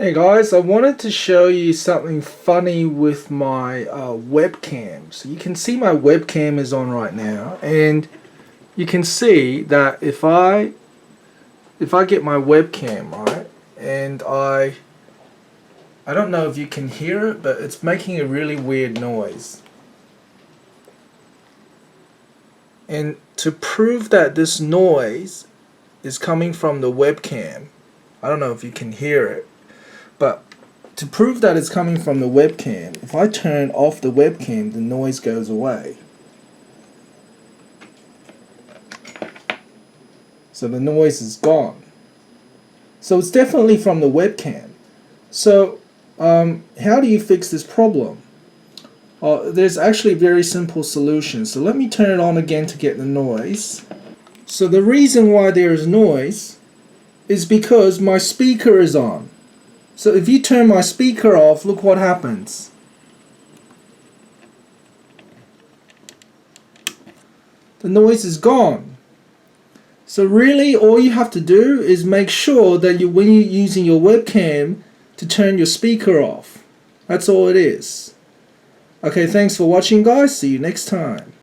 Hey guys, I wanted to show you something funny with my webcam. So you can see my webcam is on right now, and you can see that if I get my webcam right, and I don't know if you can hear it, but it's making a really weird noise. And to prove that this noise is coming from the webcam, I don't know if you can hear it, but to prove that it's coming from the webcam, if I turn off the webcam, the noise goes away. So the noise is gone. So it's definitely from the webcam. So how do you fix this problem? There's actually a very simple solution. So let me turn it on again to get the noise. So the reason why there is noise is because my speaker is on. So if you turn my speaker off, look what happens. The noise is gone. So really all you have to do is make sure that when you're using your webcam to turn your speaker off. That's all it is. Okay, thanks for watching guys. See you next time.